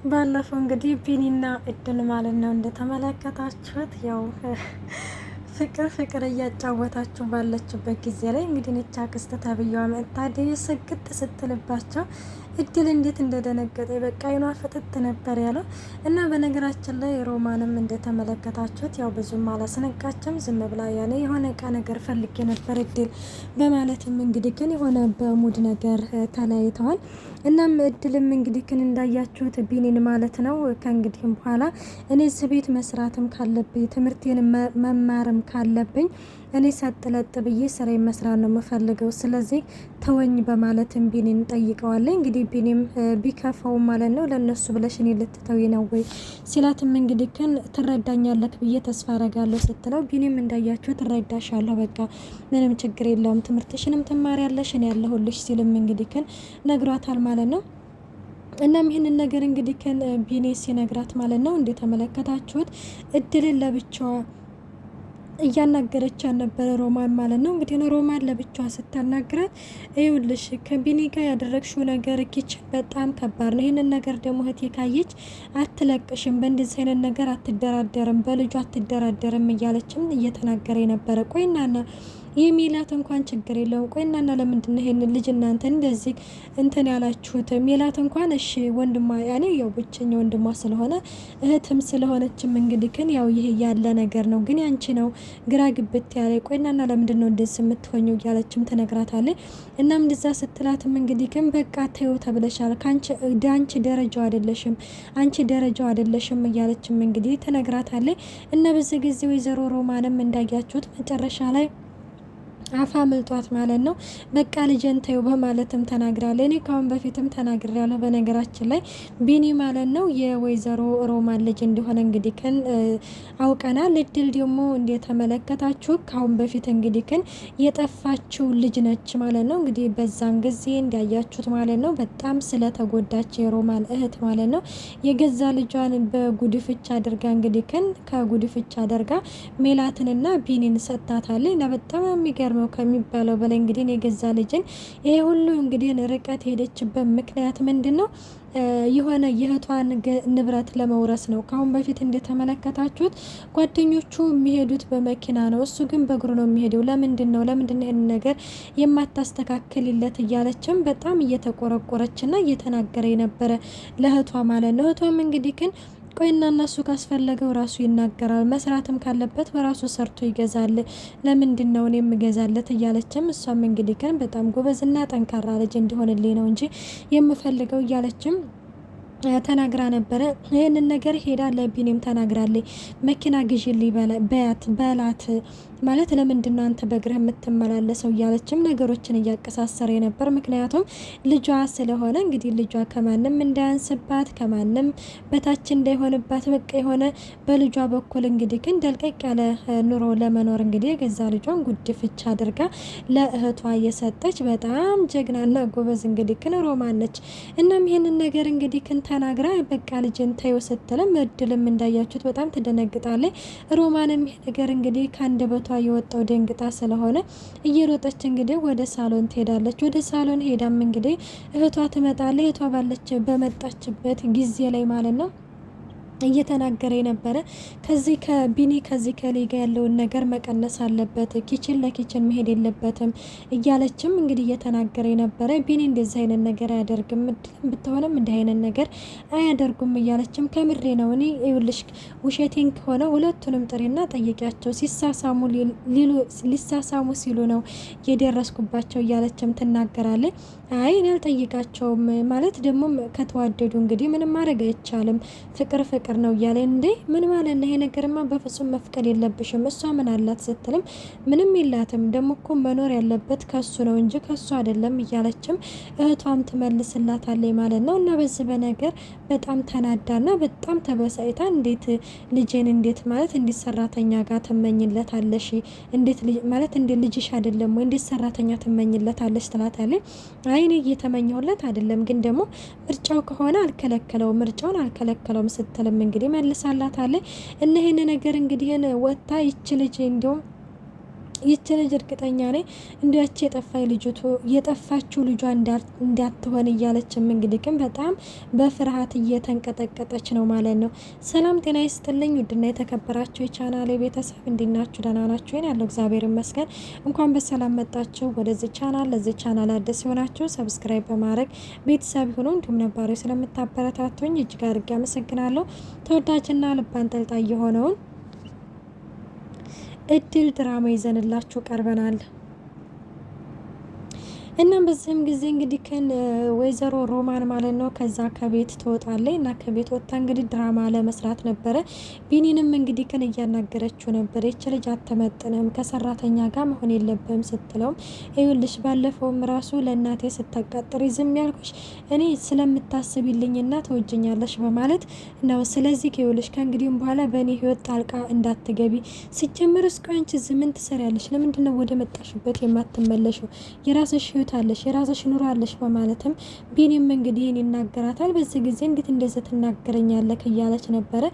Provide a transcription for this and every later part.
ባለፈው እንግዲህ ቢኒና እድል ማለት ነው እንደተመለከታችሁት ያው ፍቅር ፍቅር እያጫወታችሁ ባለችበት ጊዜ ላይ እንግዲህ ነቻ ክስተ ተብያዋ መጥታ ስግጥ ስትልባቸው እድል እንዴት እንደደነገጠ በቃ አይኗ ፍጥጥ ነበር ያለው። እና በነገራችን ላይ ሮማንም እንደተመለከታችሁት ያው ብዙም አላስነቃችም፣ ዝም ብላ ያኔ የሆነ እቃ ነገር ፈልጌ ነበር እድል በማለትም እንግዲህ ግን የሆነ በሙድ ነገር ተለያይተዋል። እናም እድልም እንግዲህ ግን እንዳያችሁት ቢኒን ማለት ነው ከእንግዲህም በኋላ እኔ እዚህ ቤት መስራትም ካለብኝ ትምህርቴን መማርም ካለብኝ እኔ ሰጥለጥ ብዬ ስራዬን መስራት ነው የምፈልገው፣ ስለዚህ ተወኝ በማለትም ቢኒን ጠይቀዋለኝ። እንግዲህ ቢኒም ቢከፋው ማለት ነው ለነሱ ብለሽ እኔ ልትተዊ ነው ወይ ሲላትም እንግዲህ ግን ትረዳኛለህ ብዬ ተስፋ አረጋለሁ ስትለው ቢኒም እንዳያችሁ ትረዳሻለሁ፣ በቃ ምንም ችግር የለውም ትምህርትሽንም ትማሪያለሽ እኔ ያለሁልሽ ሲልም እንግዲህ ግን ነግሯታል ማለት ነው። እናም ይህንን ነገር እንግዲህ ከን ቢኒ ሲነግራት ማለት ነው እንደተመለከታችሁት እድልን ለብቻዋ እያናገረች ነበረ ሮማን ማለት ነው። እንግዲህ ሮማን ለብቻዋ ስታናግራት ይኸውልሽ ከቢኒ ጋር ያደረግሽው ነገር ኪችን በጣም ከባድ ነው። ይህንን ነገር ደግሞ እህቴ ካየች አትለቅሽም፣ በእንደዚህ አይነት ነገር አትደራደርም፣ በልጁ አትደራደርም እያለችም እየተናገረ ነበረ። ቆይናና የሚላት እንኳን ችግር የለውም። ቆይ እናና ለምንድን ይሄን ልጅ እናንተ እንደዚህ እንትን ያላችሁት? ሚላት እንኳን እሺ ወንድሟ ያኔ ያው ብቸኛ ወንድሟ ስለሆነ እህትም ስለሆነችም እንግዲህ ግን ያው ይሄ ያለ ነገር ነው፣ ግን ያንቺ ነው ግራ ግብት ያለ። ቆይ እናና ለምንድን ነው እንደዚህ የምትሆኘው? እያለችም ትነግራታለች። እናም እንደዛ ስትላትም እንግዲህ ግን በቃ ተይው ተብለሻል፣ አንቺ ደረጃው አይደለሽም፣ አንቺ ደረጃው አይደለሽም እያለችም እንግዲህ ትነግራታለች። እና በዚህ ጊዜ ወይዘሮ ሮማንም እንዳያችሁት መጨረሻ ላይ አፋ ምልጧት ማለት ነው። በቃ ልጄን ተይው በማለትም ተናግራለች። እኔ ካሁን በፊትም ተናግሬያለሁ በነገራችን ላይ ቢኒ ማለት ነው የወይዘሮ ሮማን ልጅ እንደሆነ እንግዲህ ከን አውቀናል። እድል ደግሞ እንደተመለከታችሁ ካሁን በፊት እንግዲህ ከን የጠፋችው ልጅ ነች ማለት ነው። እንግዲህ በዛን ጊዜ እንዲያያችሁት ማለት ነው በጣም ስለተጎዳች የሮማን እህት ማለት ነው የገዛ ልጇን በጉድፍቻ አድርጋ እንግዲህ ከን ከጉድፍቻ አድርጋ ሜላትንና ቢኒን ሰጥታታለች። እና በጣም የሚገርም ከሚባለው በላይ እንግዲህ የገዛ ልጅን ይሄ ሁሉ እንግዲህ ርቀት ሄደችበት ምክንያት ምንድነው? የሆነ የእህቷን ንብረት ለመውረስ ነው። ካሁን በፊት እንደተመለከታችሁት ጓደኞቹ የሚሄዱት በመኪና ነው፣ እሱ ግን በእግሩ ነው የሚሄደው። ለምንድነው ይሄን ነገር የማታስተካክልለት? እያለችም በጣም እየተቆረቆረችና እየተናገረ የነበረ ለእህቷ ማለት ነው። እህቷም እንግዲህ ግን ቆይና እነሱ ካስፈለገው ራሱ ይናገራል፣ መስራትም ካለበት በራሱ ሰርቶ ይገዛል፣ ለምንድን ነው እኔ የምገዛለት? እያለችም እሷም እንግዲህ ግን በጣም ጎበዝና ጠንካራ ልጅ እንዲሆንልኝ ነው እንጂ የምፈልገው እያለችም ተናግራ ነበረ። ይህንን ነገር ሄዳ ለቢኒም ተናግራለች። መኪና ግዢልኝ በላት ማለት ለምንድን ነው አንተ በእግርህ የምትመላለሰው? እያለችም ነገሮችን እያቀሳሰረ ነበር። ምክንያቱም ልጇ ስለሆነ እንግዲህ ልጇ ከማንም እንዳያንስባት ከማንም በታች እንዳይሆንባት በቃ የሆነ በልጇ በኩል እንግዲህ ግን ደልቀቅ ያለ ኑሮ ለመኖር እንግዲህ የገዛ ልጇን ጉድፍቻ አድርጋ ለእህቷ እየሰጠች በጣም ጀግናና ጎበዝ እንግዲህ ግን ሮማን ነች። እናም ይህንን ነገር እንግዲህ ግን ተናግራ በቃ ልጅን ተይው ስትልም እድልም እንዳያችሁት በጣም ትደነግጣለች። ሮማንም ይህ ነገር እንግዲህ ከአንደበቷ የወጣው ደንግጣ ስለሆነ እየሮጠች እንግዲህ ወደ ሳሎን ትሄዳለች። ወደ ሳሎን ሄዳም እንግዲህ እህቷ ትመጣለች። እህቷ በመጣችበት ጊዜ ላይ ማለት ነው እየተናገረ የነበረ ከዚህ ከቢኒ ከዚህ ከሊጋ ያለውን ነገር መቀነስ አለበት፣ ኪችን ለኪችን መሄድ የለበትም እያለችም እንግዲህ እየተናገረ የነበረ ቢኒ እንደዚህ አይነት ነገር አያደርግም፣ ብትሆንም እንዲህ አይነት ነገር አያደርጉም እያለችም ከምሬ ነው እኔ ይኸውልሽ ውሸቴን ከሆነ ሁለቱንም ጥሬና ጠይቂያቸው ሊሳሳሙ ሲሉ ነው የደረስኩባቸው እያለችም ትናገራለች። አይ እኔ አልጠይቃቸውም ማለት ደግሞ ከተዋደዱ እንግዲህ ምንም ማድረግ አይቻልም፣ ፍቅር ነው እያለ እንዴ ምን ማለት ነው? ይሄ ነገርማ በፍጹም መፍቀድ የለብሽም። እሷ ምን አላት ስትልም ምንም የላትም፣ ደግሞ እኮ መኖር ያለበት ከሱ ነው እንጂ ከሱ አይደለም እያለችም እህቷም ትመልስላታለች ማለት ነው። እና በዚህ በነገር በጣም ተናዳና በጣም ተበሳይታ እንዴት ልጄን እንዴት ማለት እንዴት ሰራተኛ ጋር ትመኝለታለሽ? እንዴት ማለት እንዴት ልጅሽ አይደለም ወይ እንዴት ሰራተኛ ትመኝለታለሽ? ትላታለች። አይ እኔ እየተመኘሁለት አይደለም፣ ግን ደግሞ ምርጫው ከሆነ አልከለከለውም፣ ምርጫውን አልከለከለውም ስትልም እንግዲህ መልሳላታለች። እና ይሄን ነገር እንግዲህ ወጣ ይች ልጅ እንዲሁም ይች ልጅ እርግጠኛ ነኝ እንዲያች የጠፋችው ልጇ እንዳትሆን እያለችም እንግዲህ ግን በጣም በፍርሃት እየተንቀጠቀጠች ነው ማለት ነው። ሰላም ጤና ይስጥልኝ ውድና የተከበራችሁ የቻናሌ ቤተሰብ እንዲናችሁ ደህና ናችሁ? ያለው እግዚአብሔር ይመስገን። እንኳን በሰላም መጣችሁ ወደዚህ ቻናል። ለዚህ ቻናል አዲስ የሆናችሁ ሰብስክራይብ በማድረግ ቤተሰብ ሆኖ እንዲሁም ነባሪ ስለምታበረታቱኝ እጅግ አድርጌ አመሰግናለሁ። ተወዳጅና ልብ አንጠልጣይ የሆነውን እድል ድራማ ይዘንላችሁ ቀርበናል። እናም በዚህም ጊዜ እንግዲህ ወይዘሮ ሮማን ማለት ነው ከዛ ከቤት ትወጣለች እና ከቤት ወጥታ እንግዲህ ድራማ ለመስራት ነበረ። ቢኒንም እንግዲህ እያናገረችው ነበር። ይች ልጅ አትመጥንም፣ ከሰራተኛ ጋር መሆን የለብም ስትለውም ይኸውልሽ ባለፈውም ራሱ ለእናቴ ስታቃጥሪ ዝም ያልኩሽ እኔ ስለምታስቢልኝና ተወጅኛለሽ በማለት ነው። ስለዚህ ይኸውልሽ ከእንግዲህም በኋላ በእኔ ህይወት ጣልቃ እንዳትገቢ። ሲጀምር እስኮ አንቺ ምን ትሰሪያለሽ? ለምንድነው ወደ መጣሽበት የማትመለሽው? የራስሽ ታለሽ የራስሽ ኑሮ አለሽ በማለትም ቢኒም እንግዲህ ይናገራታል። በዚህ ጊዜ እንዴት እንደዚህ ትናገረኛለህ እያለች ነበረ።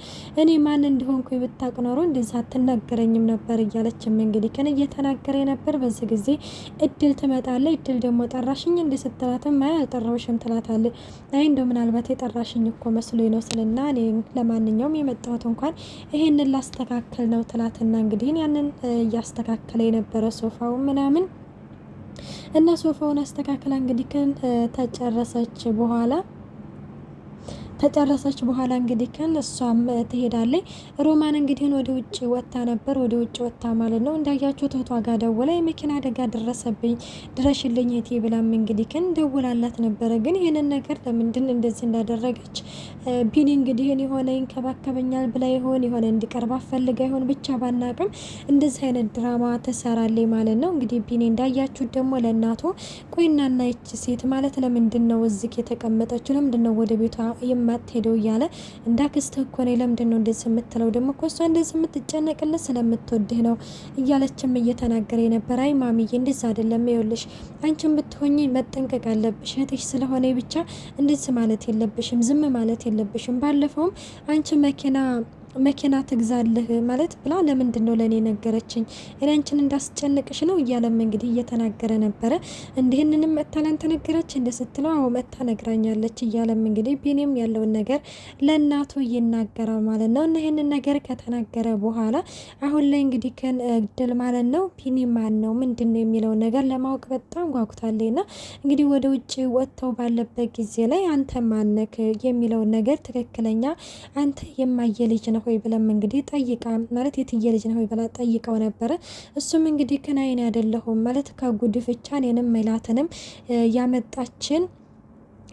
እኔ ማን እንደሆንኩ ብታቅ ኖሮ እንደዚህ አትናገረኝም ነበር እያለችም እንግዲህ እየተናገረ ነበር። በዚህ ጊዜ እድል ትመጣለች። እድል ደግሞ ጠራሽኝ እንደ ስትላትም አይ አልጠራሁሽም ትላታለች። አይ እንደው ምናልባት የጠራሽኝ እኮ መስሎኝ ነው ስልና እኔ ለማንኛውም የመጣሁት እንኳን ይሄንን ላስተካከል ነው ትላትና እንግዲህ ያንን እያስተካከለ የነበረ ሶፋው ምናምን እና ሶፋውን አስተካክላ እንግዲህ ተጨረሰች በኋላ እንግዲህ እሷም ትሄዳለች። ሮማን እንግዲህ ወደ ውጭ ወጣ ነበር። ወደ ውጭ ወጣ ማለት ነው እንዳያችሁ እህቷ ጋር ደውላ የመኪና አደጋ ደረሰብኝ ድረሽልኝ እህቴ ብላም እንግዲህ ደውላላት ነበረ። ግን ይሄንን ነገር ለምንድን እንደዚህ እንዳደረገች ቢኒ እንግዲህ የሆነ ይንከባከበኛል ብላ የሆነ እንዲቀርብ ፈልጋ ይሆን ብቻ ባናቅም እንደዚህ አይነት ድራማ ትሰራለች ማለት ነው። እንግዲህ ቢኒ እንዳያችሁ ደግሞ ለእናቱ ቆይናና ይች ሴት ማለት ለምንድን ነው እዚህ የተቀመጠችው? ለምንድን ነው ወደ ቤቷ የማትሄደው እያለ እንዳክስትህ እኮ ነው ለምንድን ነው እንደዚህ የምትለው? ደግሞ እኮ እሷ እንደዚህ የምትጨነቅልህ ስለምትወድህ ነው እያለችም እየተናገረ ነበር። አይ ማሚዬ እንደዚህ አይደለም፣ ይኸውልሽ አንቺን ብትሆኚ መጠንቀቅ አለብሽ። እህትሽ ስለሆነ ብቻ እንደዚህ ማለት የለብሽም፣ ዝም ማለት የለብሽም። ባለፈውም አንቺ መኪና ትግዛልህ ማለት ብላ ለምንድን ነው ለእኔ ነገረችኝ? እኔ አንቺን እንዳስጨንቅሽ ነው እያለም እንግዲህ እየተናገረ ነበረ። እንዲህንንም መጥታ ላንተ ነገረች እንደ ስትለው አዎ መጥታ ነግራኛለች እያለም እንግዲህ ቢኒም ያለውን ነገር ለእናቱ ይናገራል ማለት ነው። እና ይህንን ነገር ከተናገረ በኋላ አሁን ላይ እንግዲህ እድል ማለት ነው ቢኒ ማን ነው ምንድን ነው የሚለውን ነገር ለማወቅ በጣም ጓጉታለች። ና እንግዲህ ወደ ውጭ ወጥተው ባለበት ጊዜ ላይ አንተ ማነክ የሚለውን ነገር ትክክለኛ አንተ የማየ ልጅ ነው ሆይ ብለም እንግዲህ ጠይቃ ማለት የትየ ልጅ ነው ሆይ ብላ ጠይቀው ነበረ። እሱም እንግዲህ ከናይን አይደለሁም ማለት ከጉድፍቻ እኔንም ሜላትንም ያመጣችን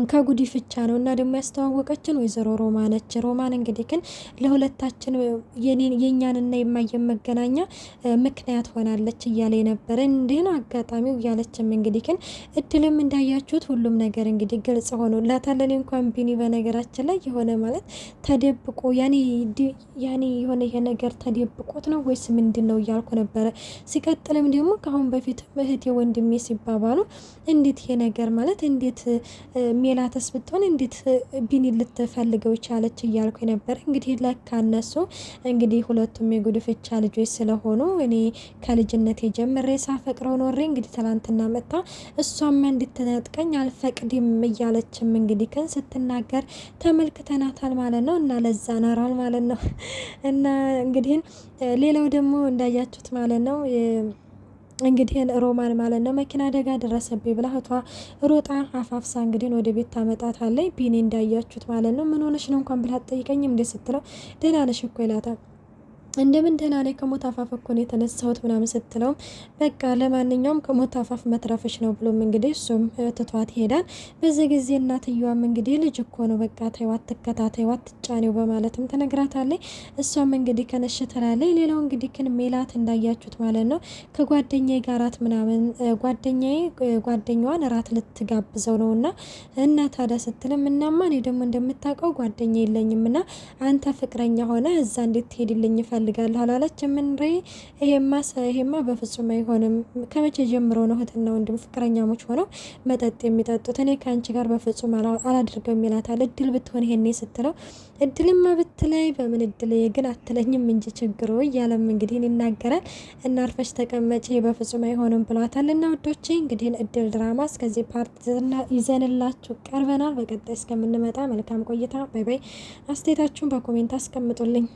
ከጉዲፍቻ ነው እና ደግሞ ያስተዋወቀችን ወይዘሮ ሮማነች። ሮማን እንግዲህ ለሁለታችን የኛንና የማየን መገናኛ ምክንያት ሆናለች እያለ ነበር። እንዲህ ነው አጋጣሚው እያለችም እንግዲህ እድልም እንዳያችሁት ሁሉም ነገር እንግዲህ ግልጽ ሆኖ ላታለን። እንኳን ቢኒ በነገራችን ላይ የሆነ ማለት ተደብቆ ያኔ የሆነ ይሄ ነገር ተደብቆት ነው ወይስ ምንድን ነው እያልኩ ነበረ። ሲቀጥልም ደግሞ ከአሁን በፊት እህቴ ወንድሜ ሲባባሉ እንዴት ይሄ ነገር ማለት እንዴት ሜላተስ ብትሆን እንዴት ቢኒ ልትፈልገው ቻለች እያልኩ ነበር። እንግዲህ ለካ እነሱ እንግዲህ ሁለቱም የጉድፍቻ ልጆች ስለሆኑ እኔ ከልጅነት ጀምሬ ሳፈቅረው ኖሬ እንግዲህ ትላንትና መጣ እሷም እንድትነጥቀኝ አልፈቅድም እያለችም እንግዲህ ስትናገር ተመልክተናታል ማለት ነው። እና ለዛ ናራል ማለት ነው። እና እንግዲህ ሌላው ደግሞ እንዳያችሁት ማለት ነው እንግዲህ ሮማን ማለት ነው መኪና አደጋ ደረሰብኝ ብላ እህቷ ሮጣ አፋፍሳ እንግዲህ ወደ ቤት ታመጣታለች። ቢኒ እንዳያችሁት ማለት ነው ምን ሆነሽ ነው እንኳን ብላ አትጠይቀኝም እንደ ስትለው ደህና ነሽ እኮ ይላታል። እንደምን ደህና ነኝ ከሞት አፋፍ እኮ ነው የተነሳሁት ምናምን ስትለውም በቃ ለማንኛውም ከሞት አፋፍ መትረፍሽ ነው ብሎም እንግዲህ እሱም ትቷት ይሄዳል። በዚህ ጊዜ እናትየዋም እንግዲህ ልጅ እኮ ነው በቃ ተይው አትከታተይው አትጫኔው በማለትም ትነግራታለች። እሷም እንግዲህ ከነሽ ትላለች። ሌላው እንግዲህ ሜላት እንዳያችሁት ማለት ነው ከጓደኛዬ ጋራት ምናምን ጓደኛዋን እራት ልትጋብዘው ነው እና ታዲያ ስትልም እናማ እኔ ደግሞ እንደምታውቀው ጓደኛ የለኝም እና አንተ ፍቅረኛ ሆነ እዛ እንዴት ትሄድልኝ ፈልጋለሁ አላለች ምንሬ? ይሄማ በፍጹም አይሆንም። ከመቼ ጀምሮ ነው እህትና ወንድም ፍቅረኛሞች ሆነው መጠጥ የሚጠጡት? እኔ ከአንቺ ጋር በፍጹም አላደርገውም ይላታል። እድል ብትሆን ይሄኔ ስትለው እድልማ ብትለይ በምን እድል ግን አትለኝም እንጂ ችግሩ እያለም እንግዲህ ይናገራል። እና አርፈሽ ተቀመጪ በፍጹም አይሆንም ብሏታል። እና ውዶቼ እንግዲህ እድል ድራማ እስከዚህ ፓርት ይዘንላችሁ ቀርበናል። በቀጣይ እስከምንመጣ መልካም ቆይታ። ባይ ባይ። አስተያየታችሁን በኮሜንት አስቀምጡልኝ።